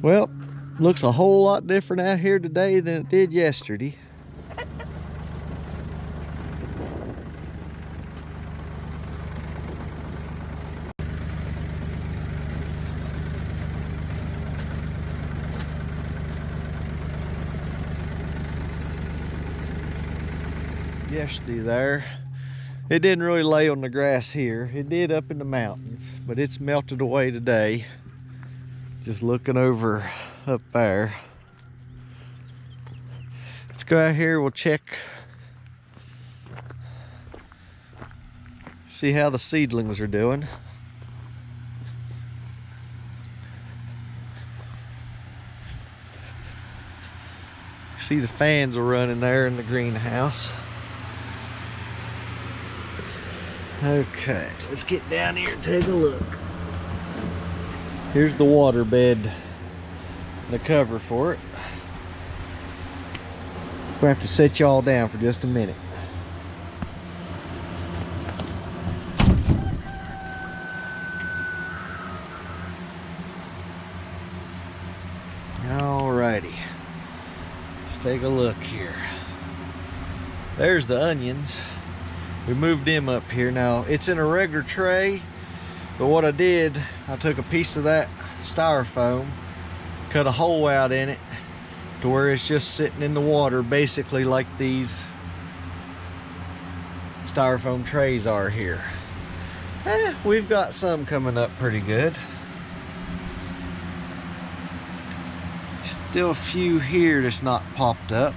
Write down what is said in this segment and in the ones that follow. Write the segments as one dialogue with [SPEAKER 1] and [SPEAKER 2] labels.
[SPEAKER 1] Well, looks a whole lot different out here today than it did yesterday. Yesterday there, it didn't really lay on the grass here. It did up in the mountains, but it's melted away today. Just looking over up there. Let's go out here, we'll check, see how the seedlings are doing. See the fans are running there in the greenhouse. Okay, let's get down here and take a look. Here's the water bed, the cover for it. We'll have to set y'all down for just a minute. Alrighty, let's take a look here. There's the onions. We moved them up here. Now it's in a regular tray, but what I did, I took a piece of that styrofoam, cut a hole out in it to where it's just sitting in the water, basically like these styrofoam trays are here. We've got some coming up pretty good. Still a few here that's not popped up.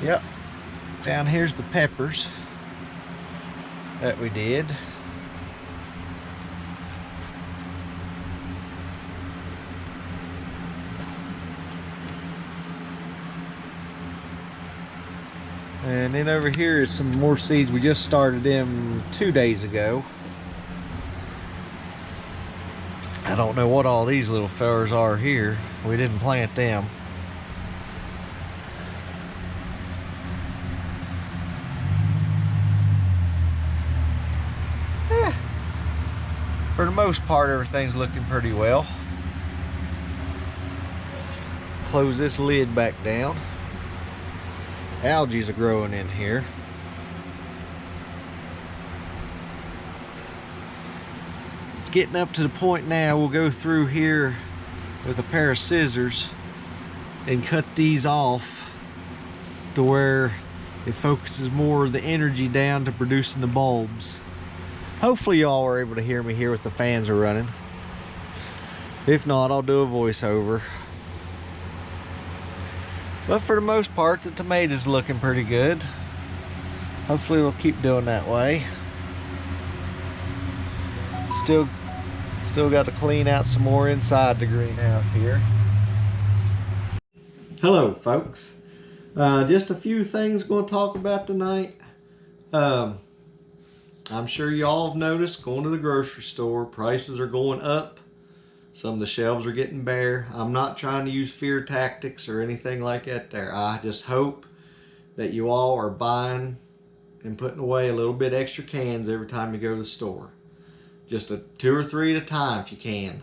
[SPEAKER 1] Yep, down here's the peppers that we did. And then over here is some more seeds. We just started them 2 days ago. I don't know what all these little fellers are here. We didn't plant them. For the most part, everything's looking pretty well. Close this lid back down. Algae are growing in here. It's getting up to the point now we'll go through here with a pair of scissors and cut these off to where it focuses more of the energy down to producing the bulbs. Hopefully y'all are able to hear me here with the fans are running. If not, I'll do a voiceover. But for the most part, the tomatoes looking pretty good. Hopefully we'll keep doing that way. Still got to clean out some more inside the greenhouse here. Hello folks. Just a few things going to talk about tonight. I'm sure y'all have noticed going to the grocery store, prices are going up. Some of the shelves are getting bare. I'm not trying to use fear tactics or anything like that there. I just hope that you all are buying and putting away a little bit extra cans every time you go to the store. Just 2 or 3 at a time if you can.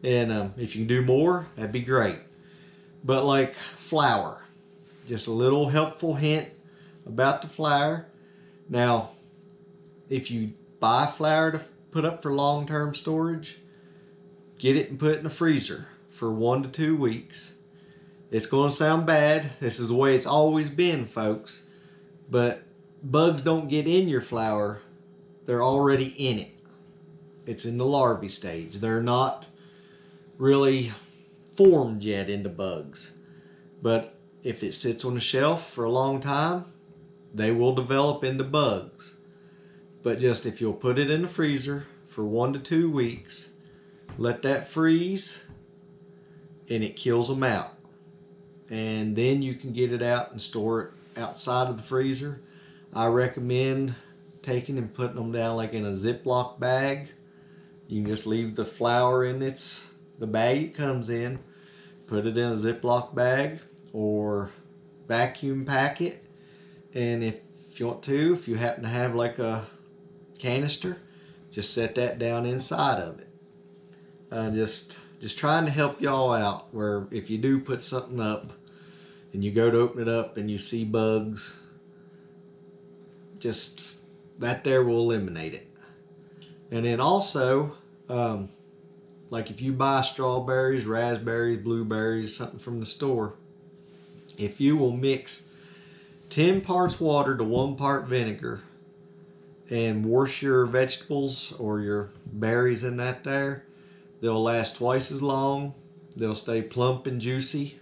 [SPEAKER 1] And if you can do more, that'd be great. But like flour, just a little helpful hint about the flour. Now, if you buy flour to put up for long-term storage, get it and put it in the freezer for 1 to 2 weeks. It's going to sound bad. This is the way it's always been, folks. But bugs don't get in your flour. They're already in it. It's in the larvae stage. They're not really formed yet into bugs. But if it sits on the shelf for a long time, they will develop into bugs. But just if you'll put it in the freezer for 1 to 2 weeks, let that freeze, and it kills them out. And then you can get it out and store it outside of the freezer. I recommend taking and putting them down like in a Ziploc bag. You can just leave the flour in the bag it comes in, put it in a Ziploc bag or vacuum pack it. And if if you want to, if you happen to have like a canister, just set that down inside of it. Just trying to help y'all out, where if you do put something up and you go to open it up and you see bugs, just that there will eliminate it. And then also, like if you buy strawberries, raspberries, blueberries, something from the store, if you will mix 10 parts water to 1 part vinegar and wash your vegetables or your berries in that there, they'll last twice as long. They'll stay plump and juicy.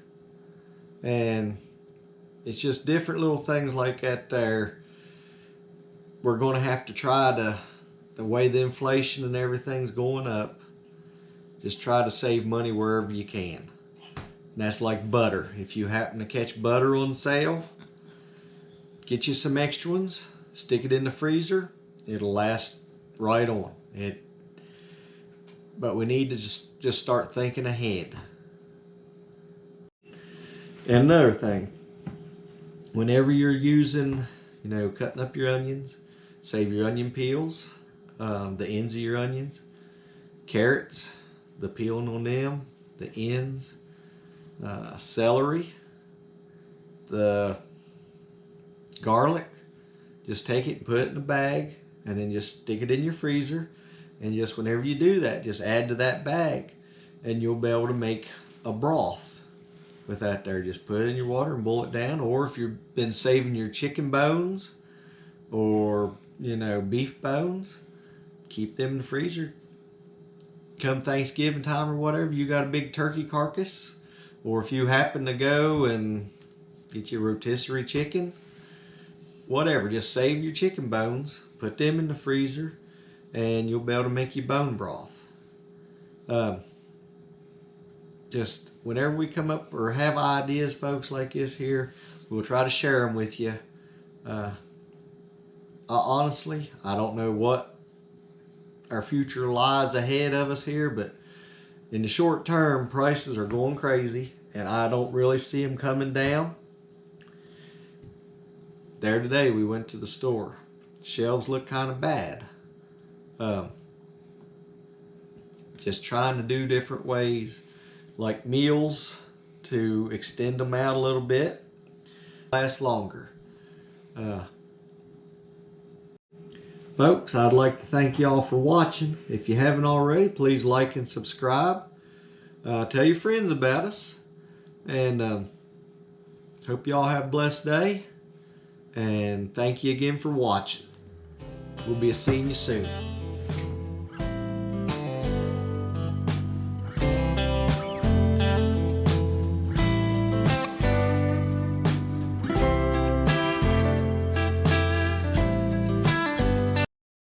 [SPEAKER 1] And it's just different little things like that there. We're going to have to try to, the way the inflation and everything's going up, just try to save money wherever you can. And that's like butter. If you happen to catch butter on sale, get you some extra ones, stick it in the freezer. It'll last right on. But we need to just start thinking ahead. And another thing, whenever you're using, cutting up your onions, save your onion peels, the ends of your onions, carrots, the peeling on them, the ends, celery, the garlic. Just take it and put it in a bag and then just stick it in your freezer. And just whenever you do that, just add to that bag and you'll be able to make a broth with that there. Just put it in your water and boil it down. Or if you've been saving your chicken bones or, beef bones, keep them in the freezer. Come Thanksgiving time or whatever, you got a big turkey carcass, or if you happen to go and get your rotisserie chicken, whatever, just save your chicken bones, put them in the freezer, and you'll be able to make your bone broth. Just whenever we come up or have ideas, folks, like this here, we'll try to share them with you. Honestly, I don't know what our future lies ahead of us here, but in the short term, prices are going crazy, and I don't really see them coming down. There today, we went to the store. Shelves look kind of bad. Just trying to do different ways, like meals, to extend them out a little bit, last longer. Folks, I'd like to thank y'all for watching. If you haven't already, please like and subscribe. Tell your friends about us. And hope y'all have a blessed day. And thank you again for watching. We'll be seeing you soon.